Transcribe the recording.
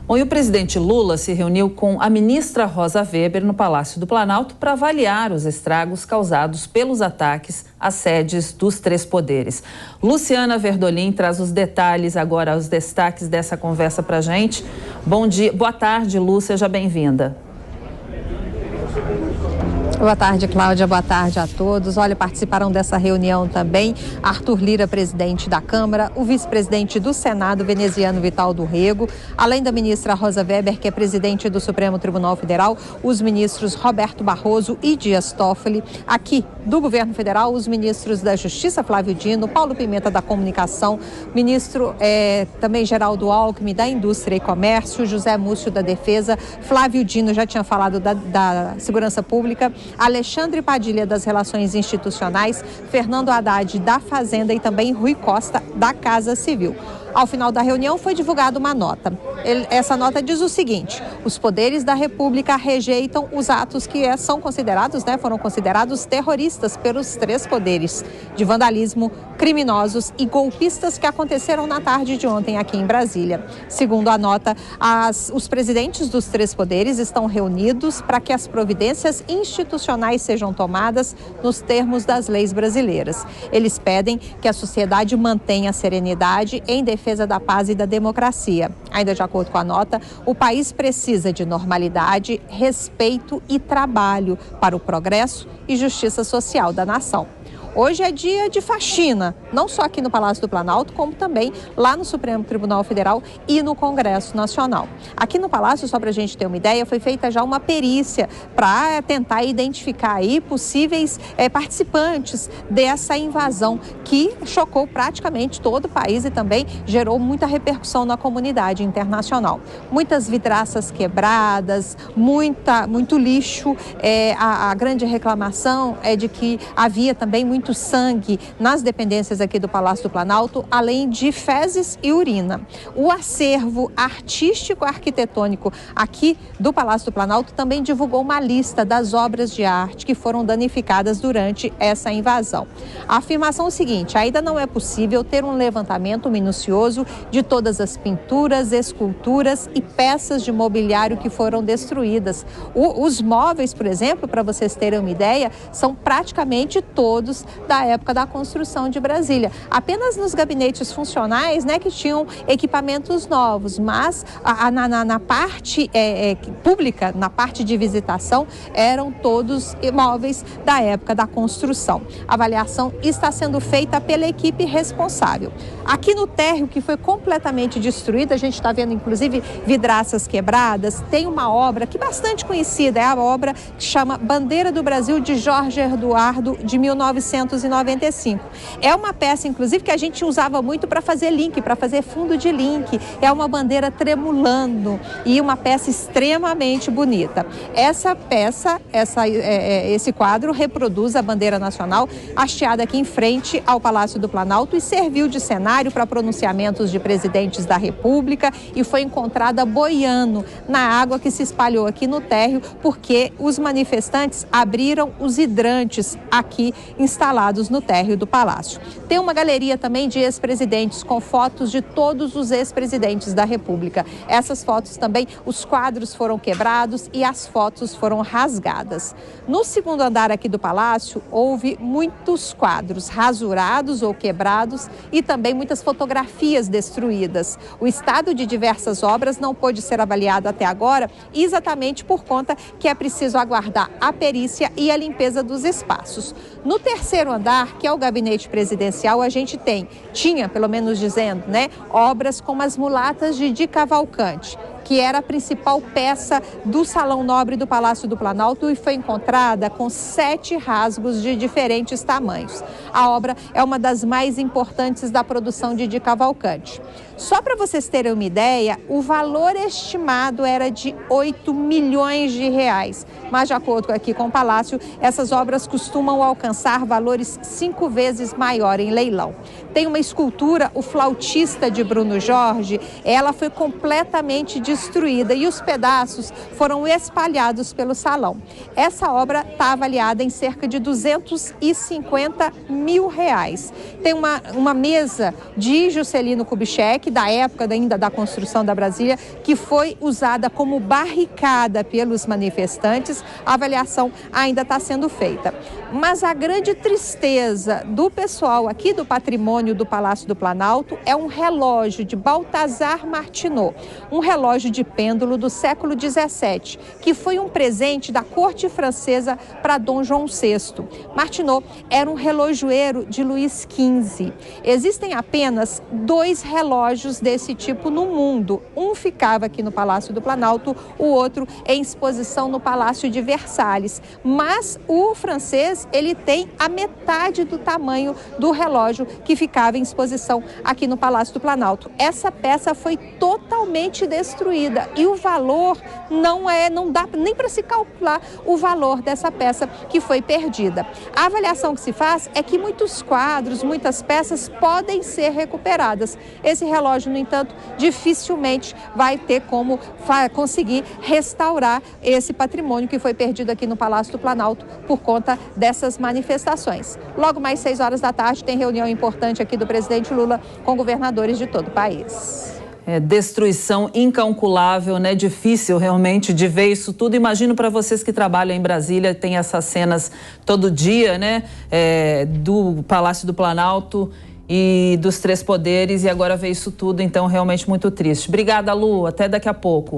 Bom, e o presidente Lula se reuniu com a ministra Rosa Weber no Palácio do Planalto para avaliar os estragos causados pelos ataques às sedes dos três poderes. Luciana Verdolim traz os detalhes agora, os destaques dessa conversa para a gente. Bom dia, boa tarde, Lu, seja bem-vinda. Boa tarde, Cláudia. Boa tarde a todos. Olha, participaram dessa reunião também Arthur Lira, presidente da Câmara, o vice-presidente do Senado, veneziano Vital do Rego, além da ministra Rosa Weber, que é presidente do Supremo Tribunal Federal, os ministros Roberto Barroso e Dias Toffoli. Aqui do governo federal, os ministros da Justiça, Flávio Dino, Paulo Pimenta da Comunicação, ministro também Geraldo Alckmin da Indústria e Comércio, José Múcio da Defesa, Flávio Dino, já tinha falado da Segurança Pública, Alexandre Padilha das Relações Institucionais, Fernando Haddad da Fazenda e também Rui Costa da Casa Civil. Ao final da reunião foi divulgada uma nota. Essa nota diz o seguinte: os poderes da República rejeitam os atos que foram considerados terroristas pelos três poderes, de vandalismo, criminosos e golpistas que aconteceram na tarde de ontem aqui em Brasília. Segundo a nota, os presidentes dos três poderes estão reunidos para que as providências institucionais sejam tomadas nos termos das leis brasileiras. Eles pedem que a sociedade mantenha a serenidade em defesa da paz e da democracia. Ainda de acordo com a nota, o país precisa de normalidade, respeito e trabalho para o progresso e justiça social da nação. Hoje é dia de faxina, não só aqui no Palácio do Planalto, como também lá no Supremo Tribunal Federal e no Congresso Nacional. Aqui no Palácio, só para a gente ter uma ideia, foi feita já uma perícia para tentar identificar aí possíveis participantes dessa invasão que chocou praticamente todo o país e também gerou muita repercussão na comunidade internacional. Muitas vidraças quebradas, muito lixo. A grande reclamação é de que havia também muito sangue nas dependências aqui do Palácio do Planalto, além de fezes e urina. O acervo artístico-arquitetônico aqui do Palácio do Planalto também divulgou uma lista das obras de arte que foram danificadas durante essa invasão. A afirmação é o seguinte: ainda não é possível ter um levantamento minucioso de todas as pinturas, esculturas e peças de mobiliário que foram destruídas. Os móveis, por exemplo, para vocês terem uma ideia, são praticamente todos da época da construção de Brasília. Apenas nos gabinetes funcionais, que tinham equipamentos novos, mas na parte pública, na parte de visitação, eram todos imóveis da época da construção. A avaliação está sendo feita pela equipe responsável. Aqui no térreo, que foi completamente destruído, a gente está vendo inclusive vidraças quebradas, tem uma obra que é bastante conhecida, é a obra que chama Bandeira do Brasil, de Jorge Eduardo, de 1995. É uma peça, inclusive, que a gente usava muito para fazer link, para fazer fundo de link. É uma bandeira tremulando e uma peça extremamente bonita. Essa peça, esse quadro reproduz a bandeira nacional hasteada aqui em frente ao Palácio do Planalto e serviu de cenário para pronunciamentos de presidentes da República e foi encontrada boiando na água que se espalhou aqui no térreo porque os manifestantes abriram os hidrantes aqui instalados no térreo do Palácio. Tem uma galeria também de ex-presidentes com fotos de todos os ex-presidentes da República. Essas fotos também, os quadros foram quebrados e as fotos foram rasgadas. No segundo andar aqui do Palácio, houve muitos quadros rasurados ou quebrados e também muitas fotografias destruídas. O estado de diversas obras não pôde ser avaliado até agora, exatamente por conta que é preciso aguardar a perícia e a limpeza dos espaços. No terceiro andar, que é o gabinete presidencial, a gente tinha, pelo menos dizendo, obras como as Mulatas de Cavalcante, que era a principal peça do Salão Nobre do Palácio do Planalto e foi encontrada com 7 rasgos de diferentes tamanhos. A obra é uma das mais importantes da produção de Cavalcante. Só para vocês terem uma ideia, o valor estimado era de 8 milhões de reais. Mas, de acordo aqui com o Palácio, essas obras costumam alcançar valores 5 vezes maior em leilão. Tem uma escultura, o Flautista, de Bruno Jorge, ela foi completamente destruída e os pedaços foram espalhados pelo salão. Essa obra está avaliada em cerca de 250 mil reais. Tem uma mesa de Juscelino Kubitschek, plaque da época ainda da construção da Brasília, que foi usada como barricada pelos manifestantes. A avaliação ainda está sendo feita. Mas a grande tristeza do pessoal aqui do patrimônio do Palácio do Planalto é um relógio de Balthazar Martinot, um relógio de pêndulo do século XVII, que foi um presente da corte francesa para Dom João VI. Martinot era um relojoeiro de Luís XV. Existem apenas 2 relógios desse tipo no mundo. Um ficava aqui no Palácio do Planalto, o outro em exposição no Palácio de Versalhes. Mas o francês, ele tem a metade do tamanho do relógio que ficava em exposição aqui no Palácio do Planalto. Essa peça foi totalmente destruída e o valor não dá nem para se calcular o valor dessa peça que foi perdida. A avaliação que se faz é que muitos quadros, muitas peças podem ser recuperadas. Esse relógio, no entanto, dificilmente vai ter como conseguir restaurar esse patrimônio que foi perdido aqui no Palácio do Planalto por conta dessas manifestações. Logo mais 6 horas da tarde tem reunião importante aqui do presidente Lula com governadores de todo o país. Destruição incalculável, né? Difícil realmente de ver isso tudo. Imagino para vocês que trabalham em Brasília, tem essas cenas todo dia, né? Do Palácio do Planalto e dos 3 poderes, e agora ver isso tudo, então realmente muito triste. Obrigada, Lu. Até daqui a pouco.